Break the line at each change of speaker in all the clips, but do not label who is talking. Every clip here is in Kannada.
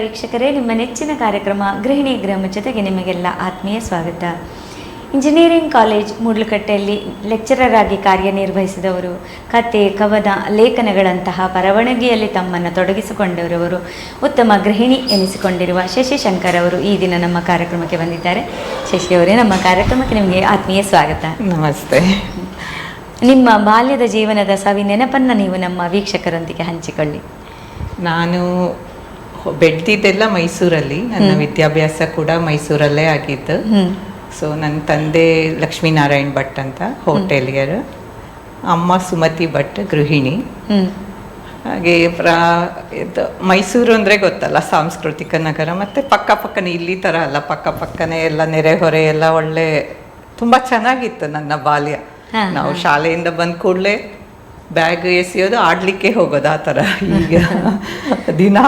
ವೀಕ್ಷಕರೇ, ನಿಮ್ಮ ನೆಚ್ಚಿನ ಕಾರ್ಯಕ್ರಮ ಗೃಹಿಣಿ ಗ್ರಾಮ ಜೊತೆಗೆ ನಿಮಗೆಲ್ಲ ಆತ್ಮೀಯ ಸ್ವಾಗತ. ಇಂಜಿನಿಯರಿಂಗ್ ಕಾಲೇಜ್ ಮೂಡ್ಲಕಟ್ಟೆಯಲ್ಲಿ ಲೆಕ್ಚರರ್ ಆಗಿ ಕಾರ್ಯನಿರ್ವಹಿಸಿದವರು, ಕತೆ, ಕವನ, ಲೇಖನಗಳಂತಹ ಬರವಣಿಗೆಯಲ್ಲಿ ತಮ್ಮನ್ನು ತೊಡಗಿಸಿಕೊಂಡವರು, ಉತ್ತಮ ಗೃಹಿಣಿ ಎನಿಸಿಕೊಂಡಿರುವ ಶಶಿಶಂಕರ್ ಅವರು ಈ ದಿನ ನಮ್ಮ ಕಾರ್ಯಕ್ರಮಕ್ಕೆ ಬಂದಿದ್ದಾರೆ. ಶಶಿ ಅವರೇ, ನಮ್ಮ ಕಾರ್ಯಕ್ರಮಕ್ಕೆ ನಿಮಗೆ ಆತ್ಮೀಯ ಸ್ವಾಗತ.
ನಮಸ್ತೆ.
ನಿಮ್ಮ ಬಾಲ್ಯದ ಜೀವನದ ಸವಿ ನೆನಪನ್ನು ನೀವು ನಮ್ಮ ವೀಕ್ಷಕರೊಂದಿಗೆ ಹಂಚಿಕೊಳ್ಳಿ.
ನಾನು ಬೆಳೆದಿದ್ದೆಲ್ಲ ಮೈಸೂರಲ್ಲಿ, ನನ್ನ ವಿದ್ಯಾಭ್ಯಾಸ ಕೂಡ ಮೈಸೂರಲ್ಲೇ ಆಗಿದ್ದು. ಸೊ ನನ್ನ ತಂದೆ ಲಕ್ಷ್ಮೀನಾರಾಯಣ್ ಭಟ್ ಅಂತ ಹೋಟೆಲಿಯರ್, ಅಮ್ಮ ಸುಮತಿ ಭಟ್ ಗೃಹಿಣಿ. ಹಾಗೆ ಮೈಸೂರು ಅಂದರೆ ಗೊತ್ತಲ್ಲ, ಸಾಂಸ್ಕೃತಿಕ ನಗರ. ಮತ್ತು ಪಕ್ಕನೇ ಇಲ್ಲಿ ಥರ ಅಲ್ಲ, ಪಕ್ಕನೇ ಎಲ್ಲ ನೆರೆಹೊರೆ ಎಲ್ಲ ಒಳ್ಳೆ ತುಂಬ ಚೆನ್ನಾಗಿತ್ತು ನನ್ನ ಬಾಲ್ಯ. ನಾವು ಶಾಲೆಯಿಂದ ಬಂದ ಕೂಡಲೇ ಬ್ಯಾಗ್ ಎಸೆಯೋದು, ಆಡಲಿಕ್ಕೆ ಹೋಗೋದು, ಆ ಥರ. ಈಗ ದಿನ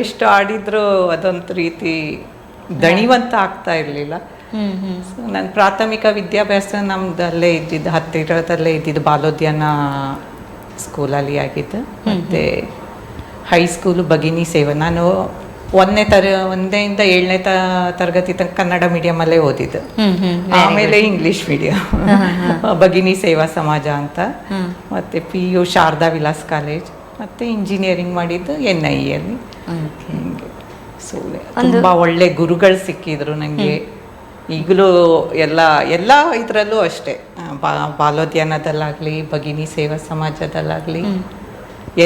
ಎಷ್ಟು ಆಡಿದ್ರು ಅದೊಂದು ರೀತಿ ದಣಿವಂತ ಆಗ್ತಾ ಇರಲಿಲ್ಲ. ನನ್ನ ಪ್ರಾಥಮಿಕ ವಿದ್ಯಾಭ್ಯಾಸ ನಮ್ದಲ್ಲೇ ಇದ್ದಿದ್ದು, ಹತ್ತಿರದಲ್ಲೇ ಇದ್ದಿದ್ದು ಬಾಲೋದ್ಯಾನ ಸ್ಕೂಲಲ್ಲಿ ಆಗಿದ್ದು. ಮತ್ತು ಹೈಸ್ಕೂಲು ಭಗಿನಿ ಸೇವೆ. ನಾನು ಒಂದನೆಯಿಂದ 7ನೇ ತರಗತಿ ತನಕ ಕನ್ನಡ ಮೀಡಿಯಮಲ್ಲೇ ಓದಿದ್ದು. ಆಮೇಲೆ ಇಂಗ್ಲಿಷ್ ಮೀಡಿಯಂ, ಭಗಿನಿ ಸೇವಾ ಸಮಾಜ ಅಂತ. ಮತ್ತು PU ಶಾರದಾ ವಿಲಾಸ್ ಕಾಲೇಜ್, ಮತ್ತು ಇಂಜಿನಿಯರಿಂಗ್ ಮಾಡಿದ್ದು NIE. ಸೊ ತುಂಬ ಒಳ್ಳೆ ಗುರುಗಳು ಸಿಕ್ಕಿದ್ರು ನನಗೆ. ಈಗಲೂ ಎಲ್ಲ ಇದರಲ್ಲೂ ಅಷ್ಟೇ, ಬಾಲೋದ್ಯಾನದಲ್ಲಾಗಲಿ, ಭಗಿನಿ ಸೇವಾ ಸಮಾಜದಲ್ಲಾಗಲಿ,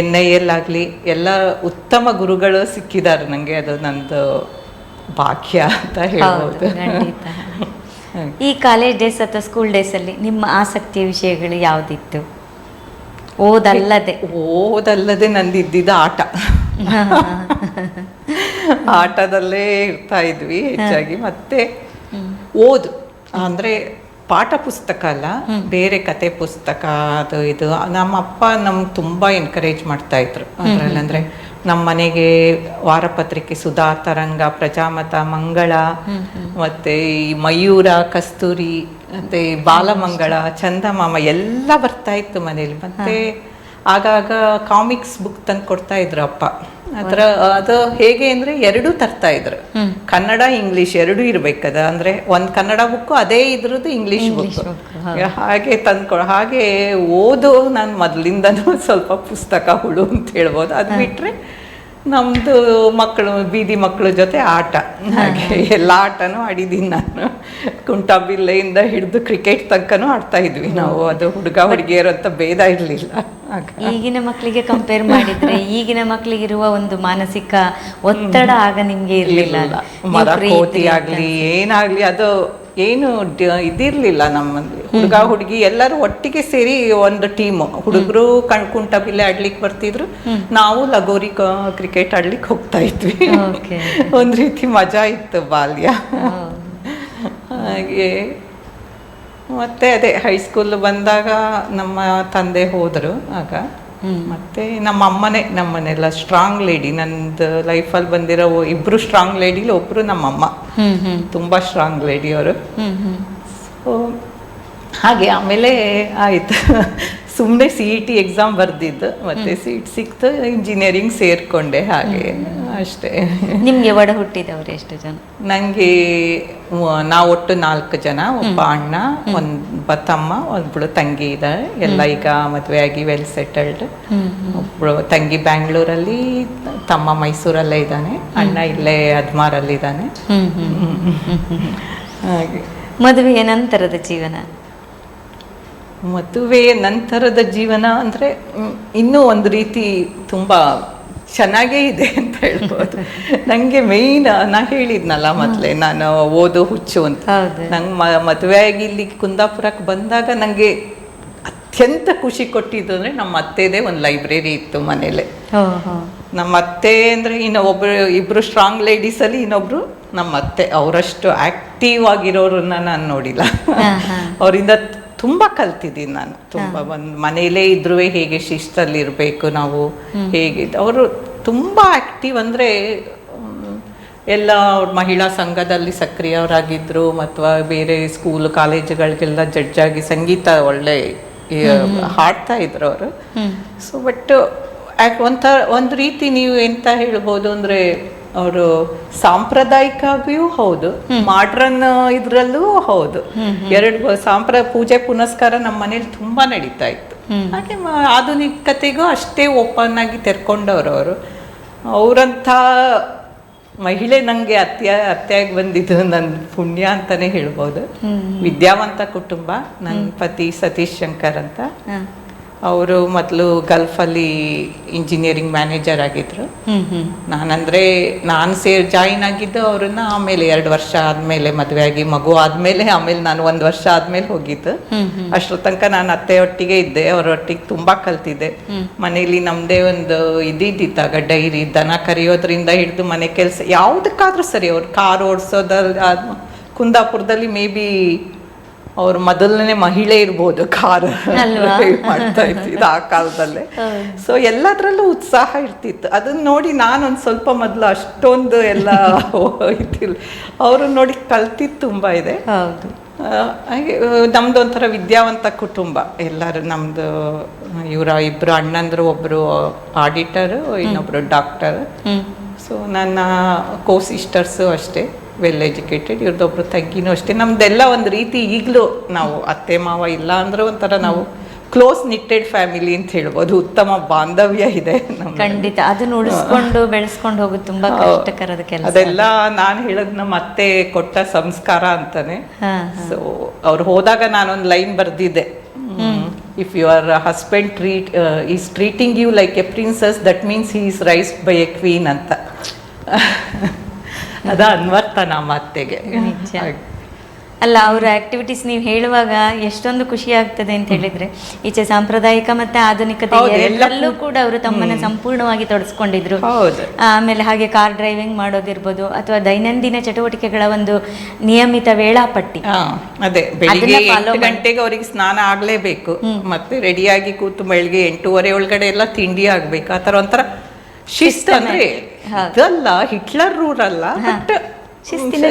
NIE ಎಲ್ಲ ಉತ್ತಮ ಗುರುಗಳು ಸಿಕ್ಕಿದ್ದಾರೆ ನನಗೆ. ಅದು ನಂದು ಭಾಗ್ಯ ಅಂತ ಹೇಳ್ಬೋದು.
ಈ ಕಾಲೇಜ್ ಡೇಸ್ ಅಥವಾ ಸ್ಕೂಲ್ ಡೇಸಲ್ಲಿ ನಿಮ್ಮ ಆಸಕ್ತಿಯ ವಿಷಯಗಳು ಯಾವುದಿತ್ತು? ಓದಲ್ಲದೆ ನಂದು ಇದ್ದಿದ್ದು ಆಟ. ಆಟದಲ್ಲೇ ಇರ್ತಾ ಇದ್ವಿ ಹೆಚ್ಚಾಗಿ. ಮತ್ತೆ ಓದು ಅಂದರೆ ಪಾಠ ಪುಸ್ತಕ ಅಲ್ಲ, ಬೇರೆ ಕತೆ ಪುಸ್ತಕ, ಅದು ಇದು. ನಮ್ಮ ಅಪ್ಪ ನಮ್ಗೆ ತುಂಬ ಎನ್ಕರೇಜ್ ಮಾಡ್ತಾ ಇದ್ರು ಅದರಲ್ಲಿ. ಅಂದರೆ ನಮ್ಮ ಮನೆಗೆ ವಾರಪತ್ರಿಕೆ ಸುಧಾ, ತರಂಗ, ಪ್ರಜಾಮತ, ಮಂಗಳ, ಮತ್ತು ಈ ಮಯೂರ, ಕಸ್ತೂರಿ, ಮತ್ತು ಬಾಲಮಂಗಳ, ಚಂದಮಾಮ ಎಲ್ಲ ಬರ್ತಾ ಇತ್ತು ಮನೇಲಿ. ಮತ್ತು ಆಗಾಗ ಕಾಮಿಕ್ಸ್ ಬುಕ್ ತಂದು ಕೊಡ್ತಾ ಇದ್ರು ಅಪ್ಪ. ಅದು ಹೇಗೆ ಅಂದರೆ ಎರಡೂ ತರ್ತಾ ಇದ್ರು, ಕನ್ನಡ ಇಂಗ್ಲೀಷ್ ಎರಡೂ ಇರ್ಬೇಕದ. ಅಂದರೆ ಒಂದು ಕನ್ನಡ ಬುಕ್ಕು, ಅದೇ ಇದ್ರದ್ದು ಇಂಗ್ಲೀಷ್ ಬುಕ್, ಹಾಗೆ ಹಾಗೆ ಓದು. ನಾನು ಮೊದಲಿಂದನೂ ಸ್ವಲ್ಪ ಪುಸ್ತಕ ಹುಳು ಅಂತ ಹೇಳ್ಬೋದು. ಅದು ಬಿಟ್ಟರೆ ನಮ್ಮದು ಬೀದಿ ಮಕ್ಕಳ ಜೊತೆ ಆಟ, ಹಾಗೆ ಎಲ್ಲ ಆಟನೂ ಆಡಿದ್ದೀನಿ ನಾನು. ಕುಂಟಾಬಿಲ್ಲೆಯಿಂದ ಹಿಡಿದು ಕ್ರಿಕೆಟ್ ತನಕನೂ ಆಡ್ತಾ ಇದ್ವಿ ನಾವು. ಅದು ಹುಡುಗ ಹುಡುಗಿಯರು ಅಂತ ಭೇದ ಇರಲಿಲ್ಲ. ಈಗಿನ ಮಕ್ಕಳಿಗೆ ಕಂಪೇರ್ ಮಾಡಿದ್ರೆ ಈಗಿನ ಮಕ್ಕಳಿಗಿರುವ ಒಂದು ಮಾನಸಿಕ ಒತ್ತಡ ಆಗ ನಿಮ್ಗೆ ಇರಲಿಲ್ಲ.
ಮರಕೋತಿ ಆಗಲಿ ಏನಾಗಲಿ, ಅದು ಏನು ಇದಿರಲಿಲ್ಲ ನಮ್ಮಲ್ಲಿ. ಹುಡುಗ ಹುಡುಗಿ ಎಲ್ಲರೂ ಒಟ್ಟಿಗೆ ಸೇರಿ ಒಂದು ಟೀಮು. ಹುಡುಗರು ಕುಂಟಬಿಲ್ಲೆ ಆಡ್ಲಿಕ್ಕೆ ಬರ್ತಿದ್ರು, ನಾವು ಲಗೋರಿ ಕ್ರಿಕೆಟ್ ಆಡ್ಲಿಕ್ಕೆ ಹೋಗ್ತಾ ಇದ್ವಿ. ಒಂದು ರೀತಿ ಮಜಾ ಇತ್ತು ಬಾಲ್ಯ. ಹಾಗೆ ಮತ್ತೆ ಅದೇ ಹೈಸ್ಕೂಲ್ ಬಂದಾಗ ನಮ್ಮ ತಂದೆ ಹೋದರು ಆಗ. ಮತ್ತೆ ನಮ್ಮನೆಲ್ಲ ಸ್ಟ್ರಾಂಗ್ ಲೇಡಿ. ನಂದು ಲೈಫಲ್ಲಿ ಬಂದಿರೋ ಇಬ್ರು ಸ್ಟ್ರಾಂಗ್ ಲೇಡಿಲಿ ಒಬ್ರು ನಮ್ಮಮ್ಮ, ತುಂಬಾ ಸ್ಟ್ರಾಂಗ್ ಲೇಡಿ ಅವರು. ಸೊ ಹಾಗೆ ಆಮೇಲೆ ಆಯ್ತು, ಸುಮ್ಮನೆ CET ಎಕ್ಸಾಮ್ ಬರೆದಿದ್ದು, ಮತ್ತೆ ಸೀಟ್ ಸಿಕ್ತು, ಇಂಜಿನಿಯರಿಂಗ್ ಸೇರ್ಕೊಂಡೆ. ಹಾಗೆ ಅಷ್ಟೇ.
ನಿಮ್ಗೆ ಒಡ ಹುಟ್ಟಿದವರು ಎಷ್ಟು ಜನ? ನನಗೆ
ನಾವು ಒಟ್ಟು 4 ಜನ. ಒಬ್ಬ ಅಣ್ಣ, ಒಬ್ಬ ತಮ್ಮ, ಒಬ್ಬಳು ತಂಗಿ ಇದ್ದಾರೆ. ಎಲ್ಲ ಈಗ ಮದುವೆ ಆಗಿ ವೆಲ್ ಸೆಟಲ್ಡ್. ಒಬ್ಬಳು ತಂಗಿ ಬ್ಯಾಂಗ್ಳೂರಲ್ಲಿ, ತಮ್ಮ ಮೈಸೂರಲ್ಲೇ ಇದ್ದಾನೆ, ಅಣ್ಣ ಇಲ್ಲೇ ಅದ್ಮಾರಲ್ಲಿ ಇದ್ದಾನೆ. ಹಾಗೆ
ಮದುವೆಯ ನಂತರದ ಜೀವನ?
ಮದುವೆಯ ನಂತರದ ಜೀವನ ಅಂದರೆ ಇನ್ನೂ ಒಂದು ರೀತಿ ತುಂಬ ಚೆನ್ನಾಗೇ ಇದೆ ಅಂತ ಹೇಳ್ಬೋದು. ನನಗೆ ಮೇಯ್ನ್ ನಾ ಹೇಳಿದ್ನಲ್ಲ ಮೊದಲೇ, ನಾನು ಓದು ಹುಚ್ಚು ಅಂತ. ನಂಗೆ ಮದುವೆ ಆಗಿ ಇಲ್ಲಿ ಕುಂದಾಪುರಕ್ಕೆ ಬಂದಾಗ ನನಗೆ ಅತ್ಯಂತ ಖುಷಿ ಕೊಟ್ಟಿದ್ದು ಅಂದರೆ ನಮ್ಮ ಅತ್ತೆದೇ ಒಂದು ಲೈಬ್ರರಿ ಇತ್ತು ಮನೇಲೆ. ನಮ್ಮ ಅತ್ತೆ ಅಂದರೆ ಇಬ್ಬರು ಸ್ಟ್ರಾಂಗ್ ಲೇಡೀಸಲ್ಲಿ ಇನ್ನೊಬ್ರು ನಮ್ಮ ಅತ್ತೆ. ಅವರಷ್ಟು ಆ್ಯಕ್ಟಿವ್ ಆಗಿರೋರನ್ನ ನಾನು ನೋಡಿಲ್ಲ. ಅವರಿಂದ ತುಂಬ ಕಲ್ತಿದ್ದೀನಿ ನಾನು. ತುಂಬ ಒಂದು ಮನೆಯಲ್ಲೇ ಇದ್ರೂ ಹೇಗೆ ಶಿಸ್ತಲ್ಲಿ ಇರಬೇಕು ನಾವು, ಹೇಗೆ ಅವರು ತುಂಬ ಆ್ಯಕ್ಟಿವ್. ಅಂದರೆ ಎಲ್ಲ ಮಹಿಳಾ ಸಂಘದಲ್ಲಿ ಸಕ್ರಿಯರಾಗಿದ್ದರು, ಮತ್ತು ಬೇರೆ ಸ್ಕೂಲ್ ಕಾಲೇಜುಗಳಿಗೆಲ್ಲ ಜಡ್ಜಾಗಿ ಸಂಗೀತ ಒಳ್ಳೆ ಹಾಡ್ತಾ ಇದ್ರು ಅವರು. ಸೊ ಬಟ್ ಒಂದು ರೀತಿ ನೀವು ಎಂತ ಹೇಳ್ಬೋದು ಅಂದರೆ
ಅವರು ಸಾಂಪ್ರದಾಯಿಕವಾಗಿಯೂ ಹೌದು, ಮಾಡ್ರನ್ ಇದ್ರಲ್ಲೂ ಹೌದು. ಎರಡು ಪೂಜೆ ಪುನಸ್ಕಾರ ನಮ್ಮ ಮನೇಲಿ ತುಂಬಾ ನಡೀತಾ ಇತ್ತು. ಹಾಗೆ ಆಧುನಿಕತೆಗೂ ಅಷ್ಟೇ ಓಪನ್ ಆಗಿ ತೆರ್ಕೊಂಡವ್ರು ಅವರು. ಅವರಂಥ ಮಹಿಳೆ ನಂಗೆ ಅತ್ತೆಯಾಗಿ ಬಂದಿದ್ದು ನನ್ನ ಪುಣ್ಯ ಅಂತಾನೆ ಹೇಳ್ಬೋದು. ವಿದ್ಯಾವಂತ ಕುಟುಂಬ. ನನ್ನ ಪತಿ ಸತೀಶ್ ಶಂಕರ್ ಅಂತ. ಅವರು ಮೊದಲು ಗಲ್ಫಲ್ಲಿ ಇಂಜಿನಿಯರಿಂಗ್ ಮ್ಯಾನೇಜರ್ ಆಗಿದ್ರು. ನಾನು ಜಾಯಿನ್ ಆಗಿದ್ದು ಅವ್ರನ್ನ ಆಮೇಲೆ 2 ವರ್ಷ ಆದ್ಮೇಲೆ ಮದುವೆ ಆಗಿ ಮಗು ಆದ್ಮೇಲೆ, ಆಮೇಲೆ ನಾನು 1 ವರ್ಷ ಆದ್ಮೇಲೆ ಹೋಗಿದ್ದು. ಅಷ್ಟರ ತನಕ ನಾನು ಅತ್ತೆಯೊಟ್ಟಿಗೆ ಇದ್ದೆ, ಅವರೊಟ್ಟಿಗೆ ತುಂಬಾ ಕಲ್ತಿದ್ದೆ. ಮನೇಲಿ ನಮ್ದೇ ಒಂದು ಇದ್ದಿದ್ದಾಗ ಡೈರಿ, ದನ ಕರಿಯೋದ್ರಿಂದ ಹಿಡಿದು ಮನೆ ಕೆಲಸ ಯಾವ್ದಕ್ಕಾದ್ರೂ ಸರಿ. ಅವ್ರು ಕಾರ್ ಓಡಿಸೋದ್ರಲ್ಲಿ ಕುಂದಾಪುರದಲ್ಲಿ ಮೇ ಬಿ ಅವ್ರು ಮೊದಲನೇ ಮಹಿಳೆ ಇರ್ಬೋದು ಕಾರ್ ಮಾಡ್ತಾ ಇದ್ದಿದ್ದು ಆ ಕಾಲದಲ್ಲೇ. ಸೊ ಎಲ್ಲದ್ರಲ್ಲೂ ಉತ್ಸಾಹ ಇರ್ತಿತ್ತು. ಅದನ್ನ ನೋಡಿ ನಾನೊಂದು ಸ್ವಲ್ಪ ಮೊದಲು ಅಷ್ಟೊಂದು ಎಲ್ಲ ಇದ್ದಿಲ್ಲ. ಅವರು ನೋಡಿ ಕಲ್ತಿದ್ದು ತುಂಬಾ ಇದೆ. ಹಾಗೆ ನಮ್ದು ಒಂಥರ ವಿದ್ಯಾವಂತ ಕುಟುಂಬ ಎಲ್ಲರೂ. ನಮ್ದು ಇಬ್ರು ಅಣ್ಣಂದ್ರು, ಒಬ್ರು ಆಡಿಟರ್, ಇನ್ನೊಬ್ರು ಡಾಕ್ಟರ್. ಸೊ ನನ್ನ ಕೋ ಸಿಸ್ಟರ್ಸು ಅಷ್ಟೇ ವೆಲ್ ಎಜುಕೇಟೆಡ್. ಇವ್ರದ್ದೊಬ್ರು ತಂಗಿನೂ ಅಷ್ಟೇ. ನಮ್ದೆಲ್ಲ ಒಂದು ರೀತಿ ಈಗಲೂ ನಾವು ಅತ್ತೆ ಮಾವ ಇಲ್ಲ ಅಂದ್ರೆ ಒಂಥರ ನಾವು ಕ್ಲೋಸ್ ನಿಟ್ಟೆಡ್ ಫ್ಯಾಮಿಲಿ ಅಂತ ಹೇಳ್ಬೋದು. ಉತ್ತಮ ಬಾಂಧವ್ಯ ಇದೆ.
ಖಂಡಿತ ಅದನ್ನ ಉಳಿಸ್ಕೊಂಡು ಬೆಳೆಸ್ಕೊಂಡು ಹೋಗೋದು ತುಂಬಾ ಕಷ್ಟಕರದ ಕೆಲಸ.
ಅದೆಲ್ಲ ನಾನು ಹೇಳೋದು ನಮ್ಮ ಅತ್ತೆ ಕೊಟ್ಟ ಸಂಸ್ಕಾರ ಅಂತಾನೆ. ಸೊ ಅವ್ರು ಹೋದಾಗ ನಾನೊಂದು ಲೈನ್ ಬರ್ದಿದ್ದೆ, if your husband is treating you like a princess, that means he is raised by a queen ಅಂತ. ಅದ ಅನ್ವರ್ಥ ನಮ್ಮ ಅತ್ತೆಗೆ.
ಅಲ್ಲ, ಅವರ ಆಕ್ಟಿವಿಟೀಸ್ ನೀವು ಹೇಳುವಾಗ ಎಷ್ಟೊಂದು ಖುಷಿ ಆಗ್ತದೆ ಅಂತ ಹೇಳಿದ್ರೆ, ಈಚೆ ಸಾಂಪ್ರದಾಯಿಕ ಮತ್ತೆ ಆಧುನಿಕತೆ ಎಲ್ಲರಲ್ಲೂ ಕೂಡ ಅವರು ತಮ್ಮನ್ನ ಸಂಪೂರ್ಣವಾಗಿ ತೊಡಸ್ಕೊಂಡಿದ್ರು. ಆಮೇಲೆ ಹಾಗೆ ಕಾರ್ ಡ್ರೈವಿಂಗ್ ಮಾಡೋದಿರ್ಬೋದು, ಅಥವಾ ದೈನಂದಿನ ಚಟುವಟಿಕೆಗಳ ಒಂದು ನಿಯಮಿತ ವೇಳಾಪಟ್ಟಿ.
ಅದೇ ಬೆಳಿಗ್ಗೆ 8 ಗಂಟೆಗೆ ಅವರಿಗೆ ಸ್ನಾನ ಆಗ್ಲೇಬೇಕು, ಮತ್ತೆ ರೆಡಿಯಾಗಿ ಕೂತು ಬೆಳಿಗ್ಗೆ 8:30 ಒಳಗಡೆ ಎಲ್ಲ ತಿಂಡಿ ಆಗ್ಬೇಕು. ಆ ಥರ ಒಂಥರ ಶಿಸ್ತು. ಅಂದ್ರೆ ಇದಲ್ಲ ಹಿಟ್ಲರ್ ರೂಲ್ ಅಲ್ಲ, ಬಟ್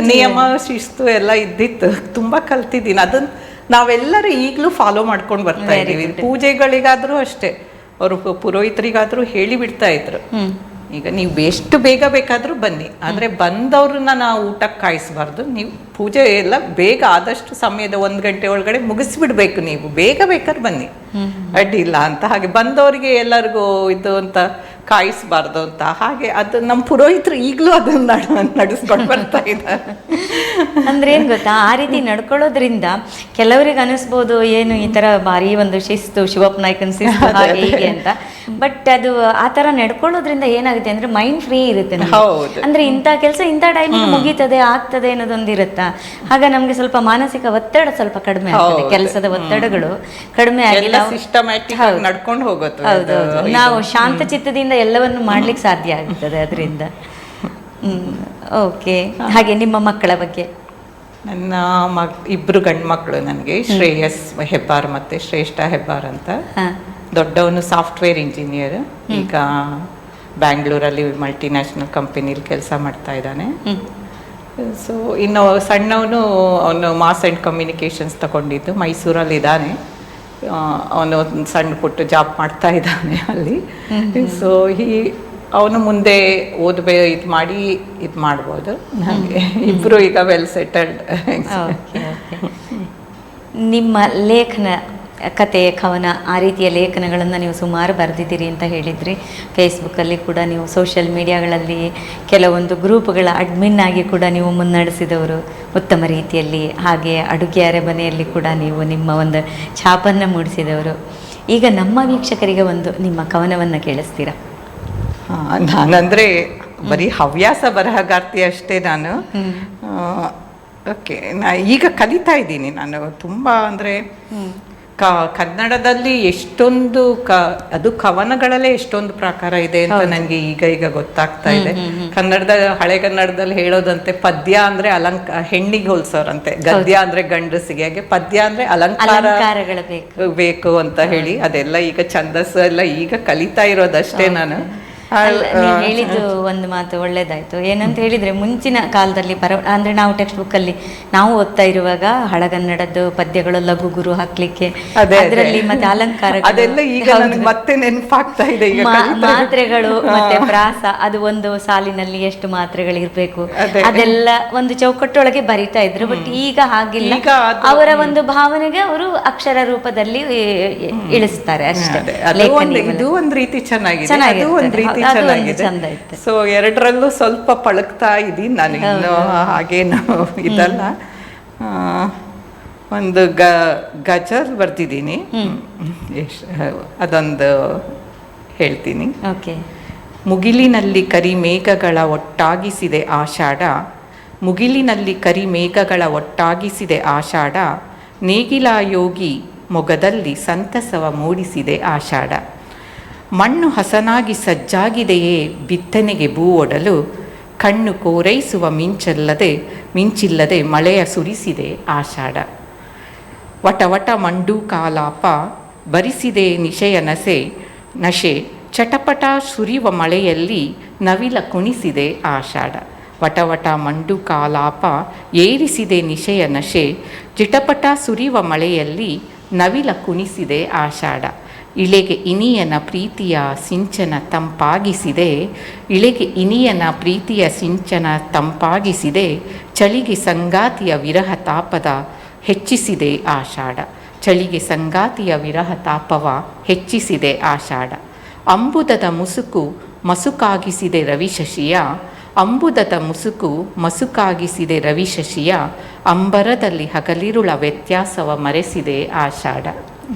ನಿಯಮ ಶಿಸ್ತು ಎಲ್ಲ ಇದ್ದಿತ್ತು. ತುಂಬಾ ಕಲ್ತಿದ್ದೀನಿ. ಅದನ್ನ ನಾವೆಲ್ಲರೂ ಈಗಲೂ ಫಾಲೋ ಮಾಡ್ಕೊಂಡು ಬರ್ತಾ ಇದೀವಿ. ಪೂಜೆಗಳಿಗಾದ್ರೂ ಅಷ್ಟೇ, ಅವರು ಪುರೋಹಿತರಿಗಾದ್ರೂ ಹೇಳಿ ಬಿಡ್ತಾ ಇದ್ರು, ಈಗ ನೀವು ಎಷ್ಟು ಬೇಗ ಬೇಕಾದ್ರೂ ಬನ್ನಿ, ಆದ್ರೆ ಬಂದವ್ರನ್ನ ನಾವು ಊಟಕ್ಕೆ ಕಾಯಿಸ್ಬಾರ್ದು. ನೀವು ಪೂಜೆ ಎಲ್ಲ ಬೇಗ ಆದಷ್ಟು ಸಮಯದ 1 ಗಂಟೆ ಒಳಗಡೆ ಮುಗಿಸ್ಬಿಡ್ಬೇಕು. ನೀವು ಬೇಗ ಬೇಕಾದ್ರೆ ಬನ್ನಿ, ಅಡ್ಡಿಲ್ಲ ಅಂತ. ಹಾಗೆ ಬಂದವರಿಗೆ ಎಲ್ಲರಿಗೂ ಇದು ಅಂತ ಕಾಯಿಸ್ಬಾರ್ದು ಅಂತ. ಹಾಗೆ ಅದು ನಮ್ಮ ಪುರೋಹಿತರು ಈಗಲೂ ಅದನ್ನ ನಡೆಸ್ಕೊಂಡು ಬರ್ತಾ ಇದ್ದಾರೆ.
ಅಂದ್ರೆ ಏನ್ ಗೊತ್ತಾ, ಆ ರೀತಿ ನಡ್ಕೊಳ್ಳೋದ್ರಿಂದ ಕೆಲವರಿಗೆ ಅನಿಸ್ಬೋದು ಏನು ಈ ತರ ಭಾರಿ ಒಂದು ಶಿಸ್ತು, ಶಿವಪ್ಪ ನಾಯ್ಕನ್ ಶಿಸ್ತು ಹಾಗೆ ಹೀಗೆ ಅಂತ. ಬಟ್ ಅದು ಆ ತರ ನಡ್ಕೊಳ್ಳೋದ್ರಿಂದ ಏನಾಗುತ್ತೆ ಅಂದ್ರೆ ಮೈಂಡ್ ಫ್ರೀ ಇರುತ್ತೆ. ಅಂದ್ರೆ ಇಂಥ ಕೆಲಸ ಇಂಥ ಟೈಮಿಗೆ ಮುಗೀತದೆ ಆಗ್ತದೆ ಅನ್ನೋದೊಂದಿರುತ್ತಾ. ಆಗ ನಮ್ಗೆ ಸ್ವಲ್ಪ ಮಾನಸಿಕ ಒತ್ತಡ ಸ್ವಲ್ಪ ಕಡಿಮೆ ಆಗ್ತದೆ, ಕೆಲಸದ ಒತ್ತಡಗಳು ಕಡಿಮೆ ಆಗಿ
ನಡ್ಕೊಂಡು ಹೋಗುತ್ತೆ.
ನಾವು ಶಾಂತ ಚಿತ್ತದಿಂದ ಎಲ್ಲವನ್ನು ಮಾಡ್ಲಿಕ್ಕೆ ಸಾಧ್ಯ ಆಗ್ತದೆ ಅದರಿಂದ. ಓಕೆ. ಹಾಗೆ ನಿಮ್ಮ ಮಕ್ಕಳ ಬಗ್ಗೆ?
ನನ್ನ ಇಬ್ರು ಗಂಡು ಮಕ್ಕಳು ನನಗೆ, ಶ್ರೇಯಸ್ ಹೆಬ್ಬಾರ್ ಮತ್ತೆ ಶ್ರೇಷ್ಠ ಹೆಬ್ಬಾರ್ ಅಂತ. ದೊಡ್ಡವನು ಸಾಫ್ಟ್ವೇರ್ ಇಂಜಿನಿಯರ್, ಈಗ ಬ್ಯಾಂಗ್ಳೂರಲ್ಲಿ ಮಲ್ಟಿನ್ಯಾಷನಲ್ ಕಂಪನಿಲಿ ಕೆಲಸ ಮಾಡ್ತಾ ಇದ್ದಾನೆ. ಸೊ ಇನ್ನು ಸಣ್ಣವನು ಅವನು ಮಾಸ್ ಆ್ಯಂಡ್ ಕಮ್ಯುನಿಕೇಷನ್ಸ್ ತಗೊಂಡಿದ್ದು ಮೈಸೂರಲ್ಲಿ ಇದ್ದಾನೆ. ಅವನು ಒಂದು ಸಣ್ಣ ಪುಟ್ಟ ಜಾಬ್ ಮಾಡ್ತಾ ಇದ್ದಾನೆ ಅಲ್ಲಿ. ಸೊ ಅವನು ಮುಂದೆ ಇದು ಮಾಡಿ ಇದು ಮಾಡ್ಬೋದು. ಹಾಗೆ ಇಬ್ಬರು ಈಗ ವೆಲ್ ಸೆಟಲ್ಡ್.
ನಿಮ್ಮ ಲೇಖನ, ಕತೆ, ಕವನ, ಆ ರೀತಿಯ ಲೇಖನಗಳನ್ನು ನೀವು ಸುಮಾರು ಬರೆದಿದ್ದೀರಿ ಅಂತ ಹೇಳಿದ್ರಿ. ಫೇಸ್ಬುಕ್ಕಲ್ಲಿ ಕೂಡ ನೀವು, ಸೋಷಿಯಲ್ ಮೀಡಿಯಾಗಳಲ್ಲಿ ಕೆಲವೊಂದು ಗ್ರೂಪ್ಗಳ ಅಡ್ಮಿನ್ ಆಗಿ ಕೂಡ ನೀವು ಮುನ್ನಡೆಸಿದವರು ಉತ್ತಮ ರೀತಿಯಲ್ಲಿ. ಹಾಗೆ ಅಡುಗೆ ಅರೆಮನೆಯಲ್ಲಿ ಕೂಡ ನೀವು ನಿಮ್ಮ ಒಂದು ಛಾಪನ್ನು ಮೂಡಿಸಿದವರು. ಈಗ ನಮ್ಮ ವೀಕ್ಷಕರಿಗೆ ಒಂದು ನಿಮ್ಮ ಕವನವನ್ನು ಕೇಳಿಸ್ತೀರಾ?
ನಾನಂದರೆ ಬರೀ ಹವ್ಯಾಸ ಬರಹಗಾರ್ತಿ ಅಷ್ಟೇ ನಾನು. ಓಕೆ, ಈಗ ಕಲಿತಾ ಇದ್ದೀನಿ ನಾನು ತುಂಬ. ಅಂದರೆ ಕನ್ನಡದಲ್ಲಿ ಎಷ್ಟೊಂದು ಅದು ಕವನಗಳಲ್ಲೇ ಎಷ್ಟೊಂದು ಪ್ರಕಾರ ಇದೆ ಅಂತ ನನಗೆ ಈಗ ಗೊತ್ತಾಗ್ತಾ ಇದೆ. ಹಳೆಗನ್ನಡದಲ್ಲಿ ಹೇಳೋದಂತೆ ಪದ್ಯ ಅಂದ್ರೆ ಹೆಣ್ಣಿಗೆ ಹೋಲ್ಸೋರಂತೆ, ಗದ್ಯ ಅಂದ್ರೆ ಗಂಡಸಿಗೆ. ಹಾಗೆ ಪದ್ಯ ಅಂದ್ರೆ ಅಲಂಕಾರಗಳು ಬೇಕು ಅಂತ ಹೇಳಿ ಅದೆಲ್ಲ ಈಗ ಛಂದಸ್ಸು ಎಲ್ಲ ಈಗ ಕಲಿತಾ ಇರೋದಷ್ಟೇ ನಾನು.
ನೀವು ಹೇಳಿದ್ದು ಒಂದು ಮಾತು ಒಳ್ಳೇದಾಯ್ತು. ಏನಂತ ಹೇಳಿದ್ರೆ ಮುಂಚಿನ ಕಾಲದಲ್ಲಿ ಅಂದ್ರೆ ನಾವು ಟೆಕ್ಸ್ಟ್ ಬುಕ್ ಅಲ್ಲಿ ನಾವು ಓದ್ತಾ ಇರುವಾಗ ಹಳಗನ್ನಡದ್ದು ಪದ್ಯಗಳು ಲಘು ಗುರು ಹಾಕ್ಲಿಕ್ಕೆ, ಅದರಲ್ಲಿ ಮತ್ತೆ ಅಲಂಕಾರಗಳು,
ಅದೆಲ್ಲ ಈಗ ನನಗೆ ಮತ್ತೆ ನೆನಪಾಗ್ತಾ ಇದೆ. ಈಗ
ಮಾತ್ರೆಗಳು ಮತ್ತೆ ಪ್ರಾಸ, ಅದು ಒಂದು ಸಾಲಿನಲ್ಲಿ ಎಷ್ಟು ಮಾತ್ರೆಗಳು ಇರ್ಬೇಕು ಅದೆಲ್ಲ ಒಂದು ಚೌಕಟ್ಟೊಳಗೆ ಬರಿತಾ ಇದ್ರು. ಬಟ್ ಈಗ ಹಾಗಿಲ್ಲ, ಅವರ ಒಂದು ಭಾವನೆಗೆ ಅವರು ಅಕ್ಷರ ರೂಪದಲ್ಲಿ ಇಳಿಸ್ತಾರೆ ಅಷ್ಟೇ.
ಇದು ಒಂದ್ ರೀತಿ ಚೆನ್ನಾಗಿದೆ, ಅದು ಒಂದ್ ರೀತಿ ಚೆನ್ನಾಗಿದೆ. ಸೊ ಎರಡರಲ್ಲೂ ಸ್ವಲ್ಪ ಪಳಗ್ತಾ ಇದೀನಿ ನಾನು. ಇನ್ನು ಹಾಗೇನು ಇದಲ್ಲ. ಒಂದು ಗಜಲ್ ಬರ್ತಿದ್ದೀನಿ, ಅದೊಂದು ಹೇಳ್ತೀನಿ. ಮುಗಿಲಿನಲ್ಲಿ ಕರಿಮೇಘಗಳ ಒಟ್ಟಾಗಿಸಿದೆ ಆಷಾಢ, ಮುಗಿಲಿನಲ್ಲಿ ಕರಿಮೇಘಗಳ ಒಟ್ಟಾಗಿಸಿದೆ ಆಷಾಢ, ನೇಗಿಲ ಯೋಗಿ ಮೊಗದಲ್ಲಿ ಸಂತಸವ ಮೂಡಿಸಿದೆ ಆಷಾಢ. ಮಣ್ಣು ಹಸನಾಗಿ ಸಜ್ಜಾಗಿದೆಯೇ ಬಿತ್ತನೆಗೆ ಭೂ ಒಡಲು, ಕಣ್ಣು ಕೋರೈಸುವ ಮಿಂಚಿಲ್ಲದೆ ಮಳೆಯ ಸುರಿಸಿದೆ ಆಷಾಢ. ವಟವಟ ಮಂಡು ಕಾಲಾಪ ಬರಿಸಿದೆ ನಿಶೆಯ ನಶೆ, ಚಟಪಟ ಸುರಿವ ಮಳೆಯಲ್ಲಿ ನವಿಲ ಕುಣಿಸಿದೆ ಆಷಾಢ. ವಟವಟ ಮಂಡು ಕಾಲಾಪ ಏರಿಸಿದೆ ನಿಶೆಯ ನಶೆ, ಚಿಟಪಟ ಸುರಿವ ಮಳೆಯಲ್ಲಿ ನವಿಲ ಕುಣಿಸಿದೆ ಆಷಾಢ. ಇಳೆಗೆ ಇನಿಯನ ಪ್ರೀತಿಯ ಸಿಂಚನ ತಂಪಾಗಿಸಿದೆ, ಇಳೆಗೆ ಇನಿಯನ ಪ್ರೀತಿಯ ಸಿಂಚನ ತಂಪಾಗಿಸಿದೆ, ಚಳಿಗೆ ಸಂಗಾತಿಯ ವಿರಹ ತಾಪದ ಹೆಚ್ಚಿಸಿದೆ ಆಷಾಢ. ಚಳಿಗೆ ಸಂಗಾತಿಯ ವಿರಹ ತಾಪವ ಹೆಚ್ಚಿಸಿದೆ ಆಷಾಢ. ಅಂಬುದದ ಮುಸುಕು ಮಸುಕಾಗಿಸಿದೆ ರವಿಶಶಿಯ, ಅಂಬುದದ ಮುಸುಕು ಮಸುಕಾಗಿಸಿದೆ ರವಿಶಶಿಯ, ಅಂಬರದಲ್ಲಿ ಹಗಲಿರುಳ ವ್ಯತ್ಯಾಸವ ಮರೆಸಿದೆ ಆಷಾಢ.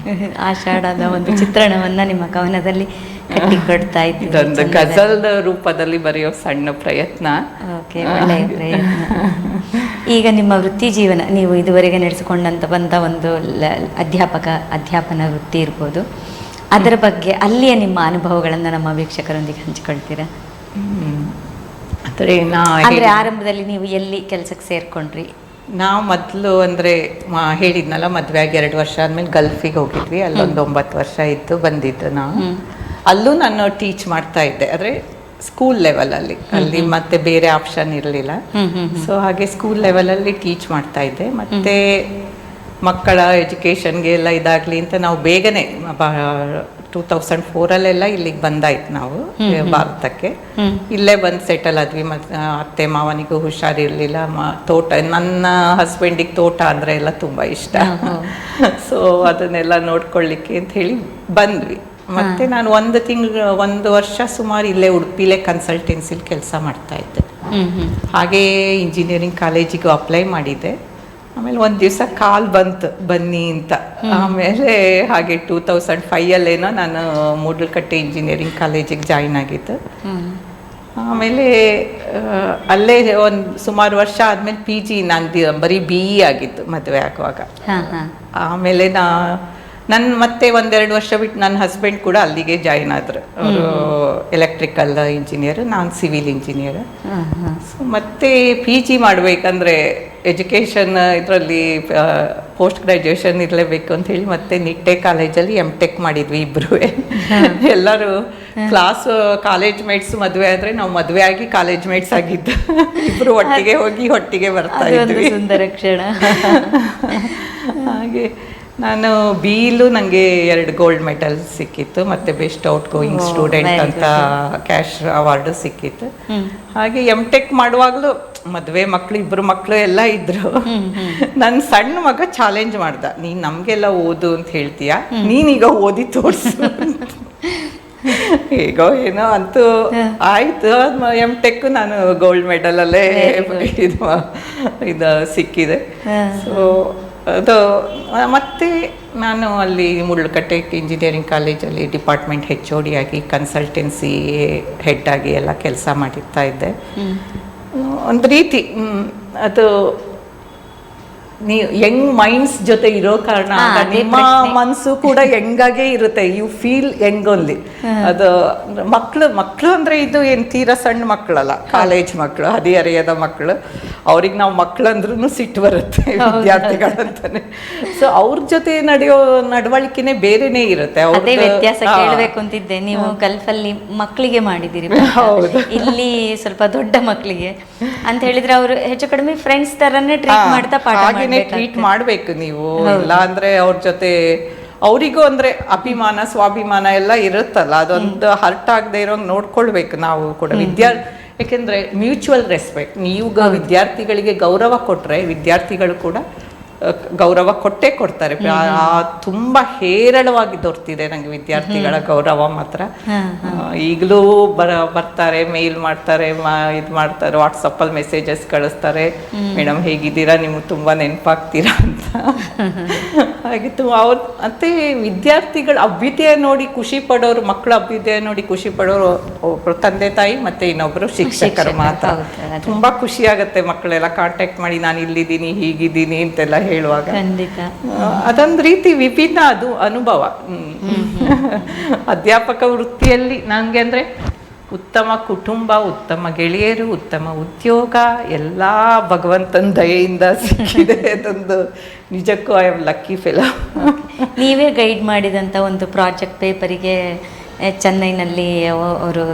ಆಷಾಢದ ಒಂದು ಚಿತ್ರಣವನ್ನ ನಿಮ್ಮ ಕವನದಲ್ಲಿ ಕಟ್ಟಿಕೊಡ್ತಾ ಇದ್ದೀವಿ.
ಇದೊಂದು ಗಜಲ್ ರೂಪದಲ್ಲಿ ಬರೆಯೋ ಸಣ್ಣ ಪ್ರಯತ್ನ.
ಓಕೆ, ಒಳ್ಳೆಯ ಪ್ರಯತ್ನ. ಈಗ ನಿಮ್ಮ ವೃತ್ತಿ ಜೀವನ, ನೀವು ಇದುವರೆಗೆ ನಡೆಸಿಕೊಂಡಂತ ಬಂದ ಒಂದು ಅಧ್ಯಾಪನ ವೃತ್ತಿ ಇರ್ಬೋದು, ಅದರ ಬಗ್ಗೆ ಅಲ್ಲಿಯ ನಿಮ್ಮ ಅನುಭವಗಳನ್ನು ನಮ್ಮ ವೀಕ್ಷಕರೊಂದಿಗೆ ಹಂಚಿಕೊಳ್ತೀರಾ? ಅಂದ್ರೆ ಆರಂಭದಲ್ಲಿ ನೀವು ಎಲ್ಲಿ ಕೆಲಸಕ್ಕೆ ಸೇರ್ಕೊಂಡ್ರಿ?
ನಾವು ಮೊದಲು ಅಂದರೆ ಹೇಳಿದ್ನಲ್ಲ, ಮದುವೆ ಆಗಿ 2 ವರ್ಷ ಆದಮೇಲೆ ಗಲ್ಫಿಗೆ ಹೋಗಿದ್ವಿ. ಅಲ್ಲೊಂದು 9 ವರ್ಷ ಇದ್ದು ಬಂದಿದ್ದು ನಾವು. ಅಲ್ಲೂ ನಾನು ಟೀಚ್ ಮಾಡ್ತಾ ಇದ್ದೆ, ಆದರೆ ಸ್ಕೂಲ್ ಲೆವೆಲಲ್ಲಿ. ಅಲ್ಲಿ ಮತ್ತೆ ಬೇರೆ ಆಪ್ಷನ್ ಇರಲಿಲ್ಲ. ಸೊ ಹಾಗೆ ಸ್ಕೂಲ್ ಲೆವೆಲಲ್ಲಿ ಟೀಚ್ ಮಾಡ್ತಾ ಇದ್ದೆ. ಮತ್ತು ಮಕ್ಕಳ ಎಜುಕೇಷನ್ಗೆ ಎಲ್ಲ ಇದಾಗಲಿ ಅಂತ ನಾವು ಬೇಗನೆ 2004 ಇಲ್ಲಿಗೆ ಬಂದಾಯ್ತು ನಾವು ಭಾರತಕ್ಕೆ. ಇಲ್ಲೇ ಬಂದು ಸೆಟಲ್ ಆದ್ವಿ. ಮತ್ತು ಅತ್ತೆ ಮಾವನಿಗೂ ಹುಷಾರಿರ್ಲಿಲ್ಲ. ತೋಟ, ನನ್ನ ಹಸ್ಬೆಂಡಿಗೆ ತೋಟ ಅಂದರೆ ಎಲ್ಲ ತುಂಬ ಇಷ್ಟ. ಸೊ ಅದನ್ನೆಲ್ಲ ನೋಡ್ಕೊಳ್ಳಿಕ್ಕೆ ಅಂತ ಹೇಳಿ ಬಂದ್ವಿ. ಮತ್ತೆ ನಾನು 1 ವರ್ಷ ಸುಮಾರು ಇಲ್ಲೇ ಉಡುಪಿಲೇ ಕನ್ಸಲ್ಟೆನ್ಸಿಲಿ ಕೆಲಸ ಮಾಡ್ತಾ ಇದ್ದೆ. ಹಾಗೇ ಇಂಜಿನಿಯರಿಂಗ್ ಕಾಲೇಜಿಗೂ ಅಪ್ಲೈ ಮಾಡಿದ್ದೆ. ಆಮೇಲೆ ಒಂದು ದಿವಸ ಕಾಲ್ ಬಂತು, ಬನ್ನಿ ಅಂತ. ಆಮೇಲೆ ಹಾಗೆ 2005 ನಾನು ಮೂಡಲಕಟ್ಟೆ ಇಂಜಿನಿಯರಿಂಗ್ ಕಾಲೇಜಿಗೆ ಜಾಯಿನ್ ಆಗಿದ್ದು. ಆಮೇಲೆ ಅಲ್ಲೇ ಒಂದು ಸುಮಾರು ವರ್ಷ ಆದಮೇಲೆ PG ನಾನು ಬರೀ BE ಆಗಿತ್ತು ಮದುವೆ ಆಗುವಾಗ. ಆಮೇಲೆ ನನ್ನ ಮತ್ತೆ 1-2 ವರ್ಷ ಬಿಟ್ಟು ನನ್ನ ಹಸ್ಬೆಂಡ್ ಕೂಡ ಅಲ್ಲಿಗೆ ಜಾಯಿನ್ ಆದರು. ಅವರು ಎಲೆಕ್ಟ್ರಿಕಲ್ ಇಂಜಿನಿಯರ್, ನಾನು ಸಿವಿಲ್ ಇಂಜಿನಿಯರ್. ಸೊ ಮತ್ತೆ PG ಮಾಡಬೇಕಂದ್ರೆ ಎಜುಕೇಷನ್ ಇದರಲ್ಲಿ ಪೋಸ್ಟ್ ಗ್ರ್ಯಾಜುಯೇಷನ್ ಇರಲೇಬೇಕು ಅಂತ ಹೇಳಿ ಮತ್ತೆ ನಿಟ್ಟೆ ಕಾಲೇಜಲ್ಲಿ MTech ಮಾಡಿದ್ವಿ ಇಬ್ಬರು. ಎಲ್ಲರೂ ಕಾಲೇಜ್ ಮೇಟ್ಸ್ ಮದುವೆ ಆದರೆ ನಾವು ಮದುವೆ ಆಗಿ ಕಾಲೇಜ್ ಮೇಟ್ಸ್ ಆಗಿದ್ದು. ಇಬ್ಬರು ಒಟ್ಟಿಗೆ ಹೋಗಿ ಒಟ್ಟಿಗೆ ಬರ್ತಾ ಇದ್ವಿ.
ಸುಂದರ ಕ್ಷಣ.
ಹಾಗೆ ನಾನು BEಲ್ಲೂ ನನಗೆ 2 ಗೋಲ್ಡ್ ಮೆಡಲ್ ಸಿಕ್ಕಿತ್ತು, ಮತ್ತು ಬೆಸ್ಟ್ ಔಟ್ ಗೋಯಿಂಗ್ ಸ್ಟೂಡೆಂಟ್ ಅಂತ ಕ್ಯಾಶ್ ಅವಾರ್ಡು ಸಿಕ್ಕಿತ್ತು. ಹಾಗೆ MTech ಮಾಡುವಾಗಲೂ ಮದುವೆ ಮಕ್ಕಳು, 2 ಮಕ್ಕಳು ಎಲ್ಲ ಇದ್ರು. ನನ್ನ ಸಣ್ಣ ಮಗ ಚಾಲೆಂಜ್ ಮಾಡ್ದ, ನೀನು ನಮಗೆಲ್ಲ ಓದು ಅಂತ ಹೇಳ್ತೀಯ, ನೀನೀಗ ಓದಿ ತೋರಿಸು. ಹೇಗೋ ಏನೋ ಅಂತೂ ಆಯಿತು. MTech ನಾನು ಗೋಲ್ಡ್ ಮೆಡಲಲ್ಲೇ ಇದು ಸಿಕ್ಕಿದೆ. ಸೊ ಅದು ಮತ್ತೆ ನಾನು ಅಲ್ಲಿ ಮೂಡಲಕಟ್ಟೆ ಇಂಜಿನಿಯರಿಂಗ್ ಕಾಲೇಜಲ್ಲಿ ಡಿಪಾರ್ಟ್ಮೆಂಟ್ HOD ಆಗಿ ಕನ್ಸಲ್ಟೆನ್ಸಿ ಹೆಡ್ ಆಗಿ ಎಲ್ಲ ಕೆಲಸ ಮಾಡಿರ್ತಾ ಇದ್ದೆ. ಒಂದು ರೀತಿ ಅದು ನೀವು ಯಂಗ್ ಮೈಂಡ್ಸ್ ಜೊತೆ ಇರೋ ಕಾರಣ ನಿಮ್ಮ ಮನಸ್ಸು ಕೂಡ ಯಂಗಾಗೆ ಇರುತ್ತೆ. You feel young only. ಅದು ಮಕ್ಕಳು ಅಂದ್ರೆ ಇದು ಏನ್ ತೀರಾ ಸಣ್ಣ ಮಕ್ಕಳಲ್ಲ, ಕಾಲೇಜ್ ಮಕ್ಕಳು, ಹದಿಹರೆಯದ ಮಕ್ಕಳು. ಅವ್ರಿಗೆ ನಾವು ಮಕ್ಕಳು ಅಂದ್ರೂ ಸಿಟ್ಟು ಬರುತ್ತೆ ವಿದ್ಯಾರ್ಥಿಗಳಂತಾನೆ. ಸೊ ಅವ್ರ ಜೊತೆ ನಡೆಯೋ ನಡವಳಿಕೆನೆ ಬೇರೆನೇ ಇರುತ್ತೆ.
ಅದೇ ವ್ಯತ್ಯಾಸ ಕೇಳಬೇಕು ಅಂತಿದ್ದೆ. ನೀವು ಗಲ್ಫಲ್ಲಿ ಮಕ್ಕಳಿಗೆ ಮಾಡಿದ್ದೀರಿ, ಇಲ್ಲಿ ಸ್ವಲ್ಪ ದೊಡ್ಡ ಮಕ್ಕಳಿಗೆ ಅಂತ ಹೇಳಿದ್ರೆ ಅವರು ಹೆಚ್ಚು ಕಡಿಮೆ ಫ್ರೆಂಡ್ಸ್ ತರನೇ ಟ್ರೀಟ್ ಮಾಡ್ತಾ
ಟ್ರೀಟ್ ಮಾಡ್ಬೇಕು ನೀವು. ಇಲ್ಲ ಅಂದ್ರೆ ಅವ್ರ ಜೊತೆ ಅವರಿಗೂ ಅಂದ್ರೆ ಅಭಿಮಾನ ಸ್ವಾಭಿಮಾನ ಎಲ್ಲ ಇರುತ್ತಲ್ಲ, ಅದೊಂದು ಹರ್ಟ್ ಆಗದೆ ಇರೋಂಗ್ ನೋಡ್ಕೊಳ್ಬೇಕು ನಾವು ಕೂಡ. ಯಾಕೆಂದ್ರೆ ಮ್ಯೂಚುವಲ್ ರೆಸ್ಪೆಕ್ಟ್. ನೀವು ವಿದ್ಯಾರ್ಥಿಗಳಿಗೆ ಗೌರವ ಕೊಟ್ರೆ ವಿದ್ಯಾರ್ಥಿಗಳು ಕೂಡ ಗೌರವ ಕೊಟ್ಟೇ ಕೊಡ್ತಾರೆ. ತುಂಬಾ ಹೇರಳವಾಗಿ ದೊರೆತಿದೆ ನಂಗೆ ವಿದ್ಯಾರ್ಥಿಗಳ ಗೌರವ ಮಾತ್ರ. ಈಗಲೂ ಬರ್ತಾರೆ, ಮೇಲ್ ಮಾಡ್ತಾರೆ, ಇದು ಮಾಡ್ತಾರೆ, ವಾಟ್ಸಪ್ಪಲ್ಲಿ ಮೆಸೇಜಸ್ ಕಳಿಸ್ತಾರೆ, ಮೇಡಮ್ ಹೇಗಿದ್ದೀರಾ, ನಿಮ್ಗೆ ತುಂಬಾ ನೆನಪಾಗ್ತೀರಾ ಅಂತ. ಹಾಗಿತ್ತು ಅವ್ರು. ಮತ್ತೆ ವಿದ್ಯಾರ್ಥಿಗಳ ಅಭ್ಯುದಯ ನೋಡಿ ಖುಷಿ ಪಡೋರು, ಮಕ್ಕಳ ಅಭ್ಯುದಯ ನೋಡಿ ಖುಷಿ ಪಡೋರು ಒಬ್ರು ತಂದೆ ತಾಯಿ ಮತ್ತೆ ಇನ್ನೊಬ್ರು ಶಿಕ್ಷಕರು ಮಾತ್ರ. ತುಂಬಾ ಖುಷಿ ಆಗತ್ತೆ ಮಕ್ಕಳೆಲ್ಲ ಕಾಂಟ್ಯಾಕ್ಟ್ ಮಾಡಿ ನಾನು ಇಲ್ಲಿದ್ದೀನಿ ಹೀಗಿದ್ದೀನಿ ಅಂತೆಲ್ಲ ಹೇಳುವಾಗ. ಅದೊಂದು ರೀತಿ ವಿಭಿನ್ನ ಅದು ಅನುಭವ. ಅಧ್ಯಾಪಕ ವೃತ್ತಿಯಲ್ಲಿ ನಂಗೆ ಅಂದ್ರೆ ಉತ್ತಮ ಕುಟುಂಬ, ಉತ್ತಮ ಗೆಳೆಯರು, ಉತ್ತಮ ಉದ್ಯೋಗ ಎಲ್ಲ ಭಗವಂತನ ದಯೆಯಿಂದ ಸಿಕ್ಕಿದೆ. ಅದೊಂದು ನಿಜಕ್ಕೂ ಐ ಆಮ್ ಲಕ್ಕಿ ಫೆಲೋ.
ನೀವೇ ಗೈಡ್ ಮಾಡಿದಂತ ಒಂದು ಪ್ರಾಜೆಕ್ಟ್ ಪೇಪರಿಗೆ ಚೆನ್ನೈನಲ್ಲಿ ಅವರು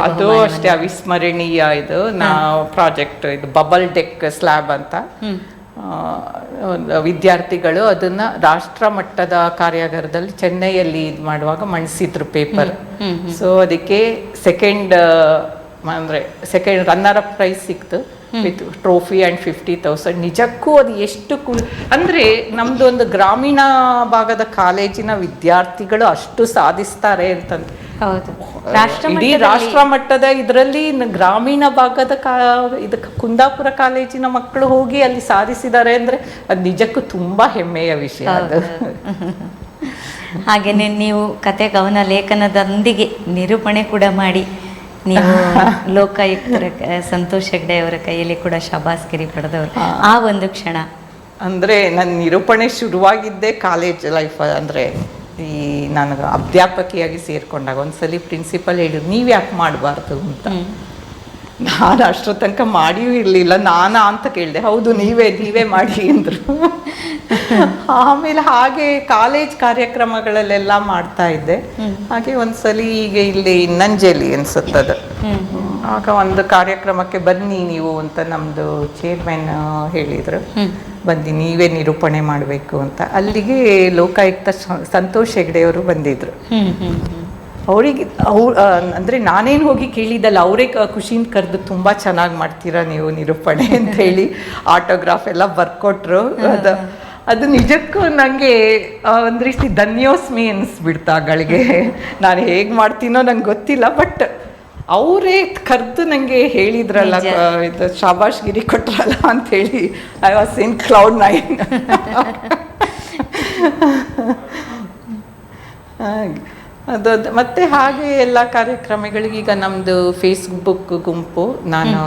ಅದು ಅಷ್ಟೇ ಅವಿಸ್ಮರಣೀಯ. ಇದು ನಾವು ಪ್ರಾಜೆಕ್ಟ್ ಇದು ಬಬಲ್ ಡೆಕ್ ಸ್ಲ್ಯಾಬ್ ಅಂತ ವಿದ್ಯಾರ್ಥಿಗಳು ಅದನ್ನ ರಾಷ್ಟ್ರ ಮಟ್ಟದ ಕಾರ್ಯಾಗಾರದಲ್ಲಿ ಚೆನ್ನೈಯಲ್ಲಿ ಇದು ಮಾಡುವಾಗ ಮಣಿಸಿದ್ರು ಪೇಪರ್. ಸೊ ಅದಕ್ಕೆ ಸೆಕೆಂಡ್ ರನ್ನರ್ ಅಪ್ ಪ್ರೈಸ್ ಸಿಕ್ತು ವಿತ್ ಟ್ರೋಫಿ ಆ್ಯಂಡ್ 50,000. ನಿಜಕ್ಕೂ ಅದು ಎಷ್ಟು ಅಂದ್ರೆ ನಮ್ದು ಒಂದು ಗ್ರಾಮೀಣ ಭಾಗದ ಕಾಲೇಜಿನ ವಿದ್ಯಾರ್ಥಿಗಳು ಅಷ್ಟು ಸಾಧಿಸ್ತಾರೆ ಅಂತಂದ್ರೆ ಇಡೀ ರಾಷ್ಟ್ರ ಮಟ್ಟದ ಇದರಲ್ಲಿ ಗ್ರಾಮೀಣ ಭಾಗದ ಕುಂದಾಪುರ ಕಾಲೇಜಿನ ಮಕ್ಕಳು ಹೋಗಿ ಅಲ್ಲಿ ಸಾಧಿಸಿದ್ದಾರೆ ಅಂದ್ರೆ ಅದು ನಿಜಕ್ಕೂ ತುಂಬಾ ಹೆಮ್ಮೆಯ ವಿಷಯ. ಅದು
ಹಾಗೇನೆ ನೀವು ಕತೆ ಕವನ ಲೇಖನದೊಂದಿಗೆ ನಿರೂಪಣೆ ಕೂಡ ಮಾಡಿ ನೀವು ಲೋಕಾಯುಕ್ತರ ಸಂತೋಷ್ ಹೆಗ್ಡೆ ಅವರ ಕೈಯಲ್ಲಿ ಕೂಡ ಶಾಬಾಸ್ಗಿರಿ ಪಡೆದವರು. ಆ ಒಂದು ಕ್ಷಣ
ಅಂದ್ರೆ ನನ್ನ ನಿರೂಪಣೆ ಶುರುವಾಗಿದ್ದೆ ಕಾಲೇಜ್ ಲೈಫ್. ಅಂದ್ರೆ ಈ ನನಗೆ ಅಧ್ಯಾಪಕಿಯಾಗಿ ಸೇರ್ಕೊಂಡಾಗ ಒಂದ್ಸಲಿ ಪ್ರಿನ್ಸಿಪಲ್ ಹೇಳಿದ್ರು, ನೀವು ಯಾಕೆ ಮಾಡಬಾರ್ದು ಅಂತ. ನಾನು ಅಷ್ಟರ ತನಕ ಮಾಡಿಯೂ ಇರಲಿಲ್ಲ. ನಾನಾ ಅಂತ ಕೇಳಿದೆ. ಹೌದು ನೀವೇ ಮಾಡಿ ಅಂದರು. ಆಮೇಲೆ ಹಾಗೆ ಕಾಲೇಜ್ ಕಾರ್ಯಕ್ರಮಗಳಲ್ಲೆಲ್ಲ ಮಾಡ್ತಾ ಇದ್ದೆ. ಹಾಗೆ ಒಂದ್ಸಲಿ ಈಗ ಇಲ್ಲಿ ನಂಜೇಲಿ ಅನ್ಸುತ್ತದು, ಆಗ ಒಂದು ಕಾರ್ಯಕ್ರಮಕ್ಕೆ ಬನ್ನಿ ನೀವು ಅಂತ ನಮ್ದು ಚೇರ್ಮನ್ ಹೇಳಿದ್ರು. ಬಂದು ನೀವೇ ನಿರೂಪಣೆ ಮಾಡಬೇಕು ಅಂತ. ಅಲ್ಲಿಗೆ ಲೋಕಾಯುಕ್ತ ಸಂತೋಷ್ ಹೆಗ್ಡೆ ಅವರು ಬಂದಿದ್ರು. ಅವರಿಗೆ ಅಂದ್ರೆ ನಾನೇನು ಹೋಗಿ ಕೇಳಿದ್ದಲ್ಲ, ಅವರೇ ಖುಷಿಯಿಂದ ಕರೆದು ತುಂಬಾ ಚೆನ್ನಾಗಿ ಮಾಡ್ತೀರಾ ನೀವು ನಿರೂಪಣೆ ಅಂತ ಹೇಳಿ ಆಟೋಗ್ರಾಫ್ ಎಲ್ಲ ಬರ್ಕೊಟ್ರು. ಅದು ನಿಜಕ್ಕೂ ನನಗೆ ಒಂದು ರೀತಿ ಧನ್ಯೋಸ್ಮಿ ಅನಿಸ್ಬಿಡ್ತಾಗಳಿಗೆ. ನಾನು ಹೇಗೆ ಮಾಡ್ತೀನೋ ನಂಗೆ ಗೊತ್ತಿಲ್ಲ, ಬಟ್ ಅವರೇ ಕರೆದು ನನಗೆ ಹೇಳಿದ್ರಲ್ಲ, ಇದು ಶಾಬಾಷ್ಗಿರಿ ಕೊಟ್ರಲ್ಲ ಅಂತ ಹೇಳಿ ಐ ವಾಸ್ ಇನ್ ಕ್ಲೌಡ್ 9. ಅದು ಮತ್ತೆ ಹಾಗೆ ಎಲ್ಲ ಕಾರ್ಯಕ್ರಮಗಳಿಗೆ ಈಗ ನಮ್ಮದು ಫೇಸ್ಬುಕ್ ಗುಂಪು, ನಾನು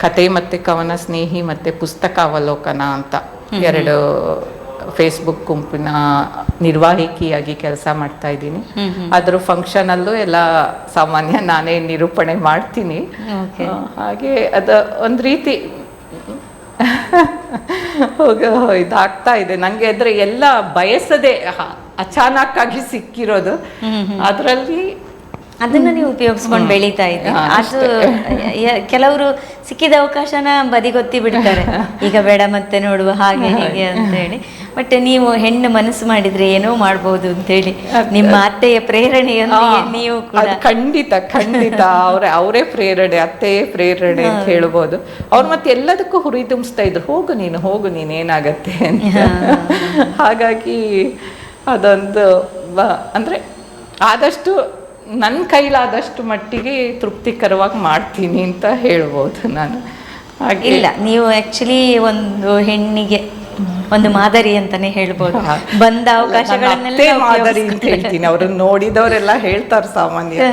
ಕತೆ ಮತ್ತು ಕವನ ಸ್ನೇಹಿ ಮತ್ತು ಪುಸ್ತಕ ಅವಲೋಕನ ಅಂತ 2 ಫೇಸ್ಬುಕ್ ಗುಂಪಿನ ನಿರ್ವಾಹಕಿಯಾಗಿ ಕೆಲಸ ಮಾಡ್ತಾ ಇದ್ದೀನಿ. ಅದ್ರ ಫಂಕ್ಷನಲ್ಲೂ ಎಲ್ಲ ಸಾಮಾನ್ಯ ನಾನೇ ನಿರೂಪಣೆ ಮಾಡ್ತೀನಿ. ಹಾಗೆ ಅದು ಒಂದು ರೀತಿ ಇದಾಗ್ತಾ ಇದೆ ನನಗೆ. ಅಂದರೆ ಎಲ್ಲ ಬಯಸದೆ ಅಚಾನಕ್ಕಾಗಿ ಸಿಕ್ಕಿರೋದು, ಅದರಲ್ಲಿ
ಅದನ್ನ ನೀವು ಉಪಯೋಗಿಸ್ಕೊಂಡು ಬೆಳೀತಾ ಇದ್ದೀರಿ. ಅದು ಕೆಲವರು ಸಿಕ್ಕಿದ ಅವಕಾಶನ ಬದಿಗೊತ್ತಿ ಬಿಡ್ತಾರೆ, ಈಗ ಬೇಡ ಮತ್ತೆ ನೋಡುವ ಹಾಗೆ ಹೀಗೆ ಅಂತ ಹೇಳಿ. ಬಟ್ ನೀವು ಹೆಣ್ಣು ಮನಸ್ಸು ಮಾಡಿದ್ರೆ ಏನೋ ಮಾಡ್ಬೋದು ಅಂತೇಳಿ ನಿಮ್ಮ ಅತ್ತೆಯ ಪ್ರೇರಣೆಯೊಂದಿಗೆ ನೀವು ಕೂಡ
ಖಂಡಿತ ಅವರೇ ಪ್ರೇರಣೆ, ಅತ್ತೆಯೇ ಪ್ರೇರಣೆ ಅಂತ ಹೇಳ್ಬೋದು. ಅವ್ರು ಮತ್ತೆ ಎಲ್ಲದಕ್ಕೂ ಹುರಿದುಂಬಿಸ್ತಾ ಇದ್ರು, ಹೋಗು ನೀನು ಏನಾಗತ್ತೆ ಅಂತ. ಹಾಗಾಗಿ ಅದೊಂದು ಅಂದ್ರೆ ಆದಷ್ಟು ನನ್ನ ಕೈಲಾದಷ್ಟು ಮಟ್ಟಿಗೆ ತೃಪ್ತಿಕರವಾಗಿ ಮಾಡ್ತೀನಿ ಅಂತ ಹೇಳ್ಬೋದು ನಾನು. ಹಾಗೆ
ಇಲ್ಲ, ನೀವು ಆಕ್ಚುಲಿ ಒಂದು ಹೆಣ್ಣಿಗೆ ಒಂದು ಮಾದರಿ ಅಂತಾನೆ ಹೇಳ್ಬೋದು. ಬಂದ ಅವಕಾಶಗಳನ್ನೆಲ್ಲ
ಮಾದರಿ ಅಂತ ಹೇಳ್ತೀನಿ. ಅವ್ರನ್ನ ನೋಡಿದವರೆಲ್ಲ ಹೇಳ್ತಾರೆ ಸಾಮಾನ್ಯ,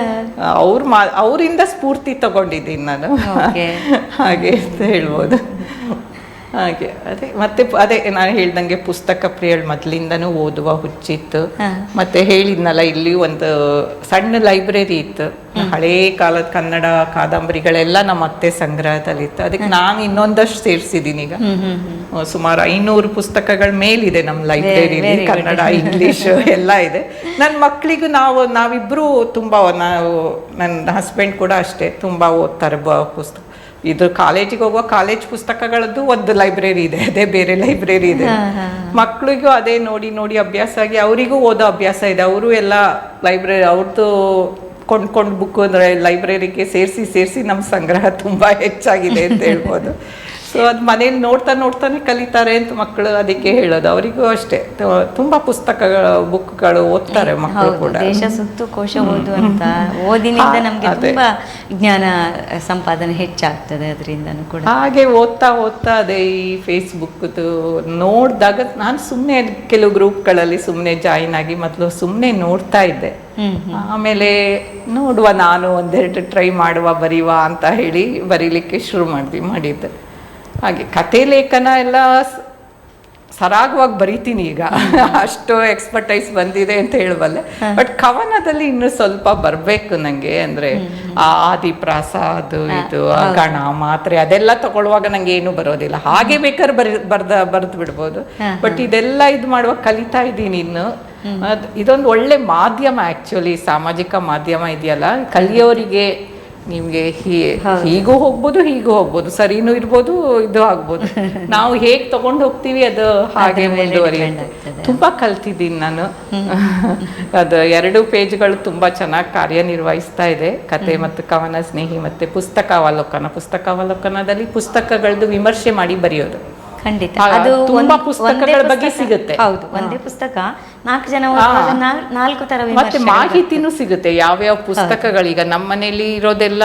ಅವರಿಂದ ಸ್ಫೂರ್ತಿ ತಗೊಂಡಿದ್ದೀನಿ ನಾನು, ಹಾಗೆ ಅಂತ ಹೇಳ್ಬೋದು. ಹಾಗೆ ಅದೇ ನಾನು ಹೇಳ್ದಂಗೆ ಪುಸ್ತಕ ಪ್ರಿಯಳು ಮೊದಲಿಂದನೂ ಓದುವ ಹುಚ್ಚಿತ್ತು. ಮತ್ತೆ ಹೇಳಿದ್ನಲ್ಲ, ಇಲ್ಲಿ ಒಂದು ಸಣ್ಣ ಲೈಬ್ರರಿ ಇತ್ತು, ಹಳೇ ಕಾಲದ ಕನ್ನಡ ಕಾದಂಬರಿಗಳೆಲ್ಲ ನಮ್ಮ ಅತ್ತೆ ಸಂಗ್ರಹದಲ್ಲಿತ್ತು. ಅದಕ್ಕೆ ನಾನು ಇನ್ನೊಂದಷ್ಟು ಸೇರಿಸಿದ್ದೀನಿ. ಈಗ ಸುಮಾರು 500 ಪುಸ್ತಕಗಳ ಮೇಲಿದೆ ನಮ್ಮ ಲೈಬ್ರರಿಲಿ, ಕನ್ನಡ ಇಂಗ್ಲಿಷ್ ಎಲ್ಲ ಇದೆ. ನನ್ನ ಮಕ್ಕಳಿಗೂ ನಾವಿಬ್ರು ತುಂಬಾ, ನನ್ನ ಹಸ್ಬೆಂಡ್ ಕೂಡ ಅಷ್ಟೇ ತುಂಬಾ ಓದ್ತಾರೆ ಪುಸ್ತಕ. ಇದು ಕಾಲೇಜಿಗೆ ಹೋಗುವ ಕಾಲೇಜ್ ಪುಸ್ತಕಗಳದ್ದು ಒಂದು ಲೈಬ್ರರಿ ಇದೆ, ಅದೇ ಬೇರೆ ಲೈಬ್ರರಿ ಇದೆ. ಮಕ್ಕಳಿಗೂ ಅದೇ ನೋಡಿ ನೋಡಿ ಅಭ್ಯಾಸ ಆಗಿ ಅವರಿಗೂ ಓದೋ ಅಭ್ಯಾಸ ಇದೆ. ಅವರು ಎಲ್ಲ ಲೈಬ್ರರಿ ಅವ್ರದ್ದು ಕೊಂಡ್ಕೊಂಡು ಬುಕ್ ಅಂದರೆ ಲೈಬ್ರರಿಗೆ ಸೇರಿಸಿ ನಮ್ಮ ಸಂಗ್ರಹ ತುಂಬ ಹೆಚ್ಚಾಗಿದೆ ಅಂತ ಹೇಳ್ಬೋದು. ಸೊ ಅದು ಮನೇಲಿ ನೋಡ್ತಾನೆ ಕಲಿತಾರೆ ಅಂತ ಮಕ್ಕಳು ಅದಕ್ಕೆ ಹೇಳೋದು. ಅವರಿಗೂ ಅಷ್ಟೇ ತುಂಬಾ ಪುಸ್ತಕಗಳ ಬುಕ್ಗಳು ಓದ್ತಾರೆ ಮಕ್ಕಳು ಕೂಡ.
ದೇಶ ಸುತ್ತು ಕೋಶ ಓದು ಅಂತ ಓದಿನಿಂದ ನಮ್ಗೆ ತುಂಬಾ ಜ್ಞಾನ ಸಂಪಾದನೆ ಹೆಚ್ಚಾಗ್ತದೆ ಅದರಿಂದನೂ ಕೂಡ.
ಹಾಗೆ ಓದ್ತಾ ಅದೇ ಈ ಫೇಸ್ಬುಕ್ದು ನೋಡಿದಾಗ ನಾನು ಸುಮ್ಮನೆ ಕೆಲವು ಗ್ರೂಪ್ಗಳಲ್ಲಿ ಸುಮ್ಮನೆ ಜಾಯಿನ್ ಆಗಿ ಮೊದಲು ಸುಮ್ಮನೆ ನೋಡ್ತಾ ಇದ್ದೆ. ಆಮೇಲೆ ನೋಡುವ ನಾನು ಒಂದೆರಡು ಟ್ರೈ ಬರೀವಾ ಅಂತ ಹೇಳಿ ಬರೀಲಿಕ್ಕೆ ಶುರು ಮಾಡಿದ್ದೆ. ಹಾಗೆ ಕತೆ ಲೇಖನ ಎಲ್ಲ ಸರಾಗವಾಗಿ ಬರಿತೀನಿ ಈಗ, ಅಷ್ಟು ಎಕ್ಸ್ಪರ್ಟೈಸ್ ಬಂದಿದೆ ಅಂತ ಹೇಳಬಲ್ಲೆ. ಬಟ್ ಕವನದಲ್ಲಿ ಇನ್ನು ಸ್ವಲ್ಪ ಬರಬೇಕು ನನಗೆ. ಅಂದರೆ ಆದಿಪ್ರಾಸ ಅದು ಇದು ಗಣ ಮಾತ್ರೆ ಅದೆಲ್ಲ ತಗೊಳ್ಳುವಾಗ ನಂಗೆ ಏನು ಬರೋದಿಲ್ಲ. ಹಾಗೆ ಬೇಕಾದ್ರೆ ಬರೆದು ಬಿಡ್ಬೋದು. ಬಟ್ ಇದೆಲ್ಲ ಇದು ಮಾಡುವಾಗ ಕಲಿತಾ ಇದ್ದೀನಿ ಇನ್ನು. ಇದೊಂದು ಒಳ್ಳೆ ಮಾಧ್ಯಮ ಆ್ಯಕ್ಚುಲಿ, ಸಾಮಾಜಿಕ ಮಾಧ್ಯಮ ಇದೆಯಲ್ಲ, ಕಲಿಯೋರಿಗೆ ನಿಮ್ಗೆ ಹೀಗೂ ಹೋಗ್ಬೋದು, ಸರಿನೂ ಇರ್ಬೋದು, ಇದು ಆಗ್ಬೋದು. ನಾವು ಹೇಗ್ ತಗೊಂಡು ಹೋಗ್ತೀವಿ ಅದು ಹಾಗೆ ಮುಂದುವರಿಯುತ್ತೆ. ತುಂಬಾ ಕಲ್ತಿದ್ದೀನಿ ನಾನು. ಅದು 2 ಪೇಜ್ಗಳು ತುಂಬಾ ಚೆನ್ನಾಗಿ ಕಾರ್ಯನಿರ್ವಹಿಸ್ತಾ ಇದೆ. ಕತೆ ಮತ್ತು ಕವನ ಸ್ನೇಹಿ ಮತ್ತೆ ಪುಸ್ತಕಾವಲೋಕನದಲ್ಲಿ ಪುಸ್ತಕಗಳದ್ದು ವಿಮರ್ಶೆ ಮಾಡಿ ಬರೆಯೋದು.
ಖಂಡಿತ
ಅದು ತುಂಬಾ ಪುಸ್ತಕಗಳ ಬಗ್ಗೆ ಸಿಗುತ್ತೆ.
ಹೌದು, ಒಂದೇ ಪುಸ್ತಕ 4 ಜನ ಓದುವಾಗ 4 ತರ
ಮತ್ತೆ ಮಾಹಿತಿನೂ ಸಿಗುತ್ತೆ. ಯಾವ್ಯಾವ ಪುಸ್ತಕಗಳೀಗ ನಮ್ಮ ಮನೇಲಿ ಇರೋದೆಲ್ಲ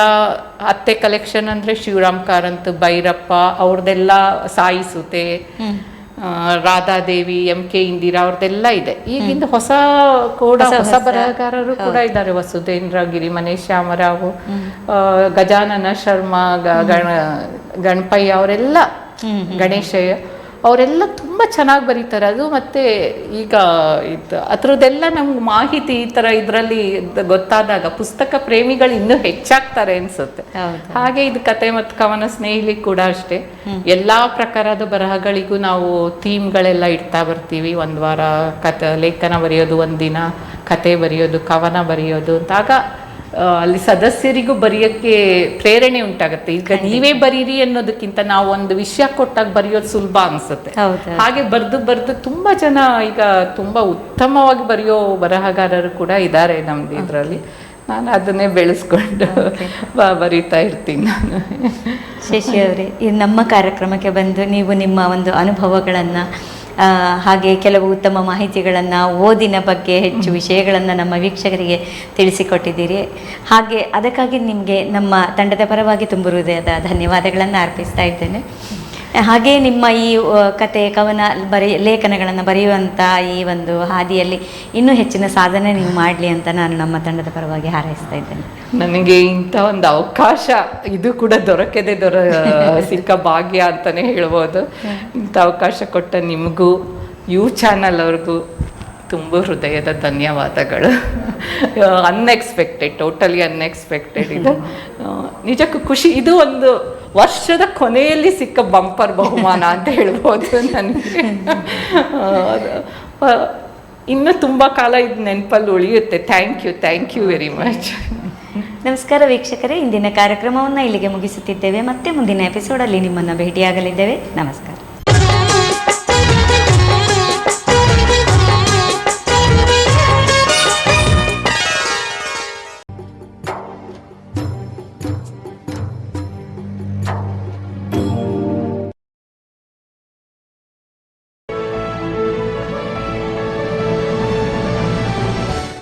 ಅತ್ತೆ ಕಲೆಕ್ಷನ್ ಅಂದ್ರೆ ಶಿವರಾಮ್ ಕಾರಂತ್, ಭೈರಪ್ಪ ಅವ್ರದ್ದೆಲ್ಲ, ಸಾಯಿಸುತೆ, ರಾಧಾದೇವಿ, MK ಇಂದಿರಾ ಅವ್ರದ್ದೆಲ್ಲ ಇದೆ. ಈಗಿಂದ ಹೊಸ ಬರಹಗಾರರು ಕೂಡ ಇದ್ದಾರೆ. ವಸುಧೇಂದ್ರ ಗಿರಿ, ಮನೇಶ್ ಶ್ಯಾಮರಾವ್, ಗಜಾನನ ಶರ್ಮಾ, ಗಣಪಯ್ಯ ಅವರೆಲ್ಲ, ಗಣೇಶಯ್ಯ ಅವರೆಲ್ಲ ತುಂಬ ಚೆನ್ನಾಗಿ ಬರೀತಾರೆ. ಅದು ಮತ್ತೆ ಈಗ ಅದ್ರದ್ದೆಲ್ಲ ನಮ್ಗೆ ಮಾಹಿತಿ ಈ ಥರ ಇದರಲ್ಲಿ ಗೊತ್ತಾದಾಗ ಪುಸ್ತಕ ಪ್ರೇಮಿಗಳು ಇನ್ನೂ ಹೆಚ್ಚಾಗ್ತಾರೆ ಅನ್ಸುತ್ತೆ. ಹಾಗೆ ಇದು ಕತೆ ಮತ್ತು ಕವನ ಸ್ನೇಹಿಲಿ ಕೂಡ ಅಷ್ಟೇ. ಎಲ್ಲಾ ಪ್ರಕಾರದ ಬರಹಗಳಿಗೂ ನಾವು ಥೀಮ್ಗಳೆಲ್ಲ ಇಡ್ತಾ ಬರ್ತೀವಿ. ಒಂದು ವಾರ ಲೇಖನ ಬರೆಯೋದು, ಒಂದಿನ ಕತೆ ಬರೆಯೋದು, ಕವನ ಬರೆಯೋದು ಅಂತಾಗ ಅಲ್ಲಿ ಸದಸ್ಯರಿಗೂ ಬರೆಯೋಕ್ಕೆ ಪ್ರೇರಣೆ ಉಂಟಾಗುತ್ತೆ. ಈಗ ನೀವೇ ಬರೀರಿ ಅನ್ನೋದಕ್ಕಿಂತ ನಾವು ಒಂದು ವಿಷಯ ಕೊಟ್ಟಾಗ ಬರೆಯೋದು ಸುಲಭ ಅನ್ಸುತ್ತೆ. ಹಾಗೆ ಬರೆದು ತುಂಬಾ ಜನ ಈಗ ತುಂಬಾ ಉತ್ತಮವಾಗಿ ಬರೆಯೋ ಬರಹಗಾರರು ಕೂಡ ಇದ್ದಾರೆ ನಮ್ದು ಇದರಲ್ಲಿ. ನಾನು ಅದನ್ನೇ ಬೆಳೆಸ್ಕೊಂಡು ಬರೀತಾ ಇರ್ತೀನಿ ನಾನು.
ಶಶಿ ಅವರೇ, ನಮ್ಮ ಕಾರ್ಯಕ್ರಮಕ್ಕೆ ಬಂದು ನೀವು ನಿಮ್ಮ ಒಂದು ಅನುಭವಗಳನ್ನು ಹಾಗೆ ಕೆಲವು ಉತ್ತಮ ಮಾಹಿತಿಗಳನ್ನು, ಓದಿನ ಬಗ್ಗೆ ಹೆಚ್ಚು ವಿಷಯಗಳನ್ನು ನಮ್ಮ ವೀಕ್ಷಕರಿಗೆ ತಿಳಿಸಿಕೊಟ್ಟಿದ್ದೀರಿ. ಹಾಗೆ ಅದಕ್ಕಾಗಿ ನಿಮಗೆ ನಮ್ಮ ತಂಡದ ಪರವಾಗಿ ತುಂಬ ಹೃದಯದ ಧನ್ಯವಾದಗಳನ್ನು ಅರ್ಪಿಸ್ತಾ ಇದ್ದೇನೆ. ಹಾಗೆ ನಿಮ್ಮ ಈ ಕತೆ ಕವನ ಲೇಖನಗಳನ್ನು ಬರೆಯುವಂಥ ಈ ಒಂದು ಹಾದಿಯಲ್ಲಿ ಇನ್ನೂ ಹೆಚ್ಚಿನ ಸಾಧನೆ ನೀವು ಮಾಡಲಿ ಅಂತ ನಾನು ನಮ್ಮ ತಂಡದ ಪರವಾಗಿ ಹಾರೈಸ್ತಾ ಇದ್ದೇನೆ.
ನನಗೆ ಇಂಥ ಒಂದು ಅವಕಾಶ ಇದು ಕೂಡ ಸಿಕ್ಕ ಭಾಗ್ಯ ಅಂತಲೇ ಹೇಳ್ಬೋದು. ಇಂಥ ಅವಕಾಶ ಕೊಟ್ಟ ನಿಮಗೂ ಚಾನಲ್ ಅವ್ರಿಗೂ ತುಂಬ ಹೃದಯದ ಧನ್ಯವಾದಗಳು. Totally unexpected. ಇದು ನಿಜಕ್ಕೂ ಖುಷಿ. ಇದು ಒಂದು ವರ್ಷದ ಕೊನೆಯಲ್ಲಿ ಸಿಕ್ಕ ಬಂಪರ್ ಬಹುಮಾನ ಅಂತ ಹೇಳ್ಬೋದು ನನಗೆ. ಇನ್ನು ತುಂಬ ಕಾಲ ಇದು ನೆನಪಲ್ಲಿ ಉಳಿಯುತ್ತೆ. Thank you very much.
ನಮಸ್ಕಾರ ವೀಕ್ಷಕರೇ, ಇಂದಿನ ಕಾರ್ಯಕ್ರಮವನ್ನು ಇಲ್ಲಿಗೆ ಮುಗಿಸುತ್ತಿದ್ದೇವೆ. ಮತ್ತೆ ಮುಂದಿನ ಎಪಿಸೋಡಲ್ಲಿ ನಿಮ್ಮನ್ನು ಭೇಟಿಯಾಗಲಿದ್ದೇವೆ. ನಮಸ್ಕಾರ.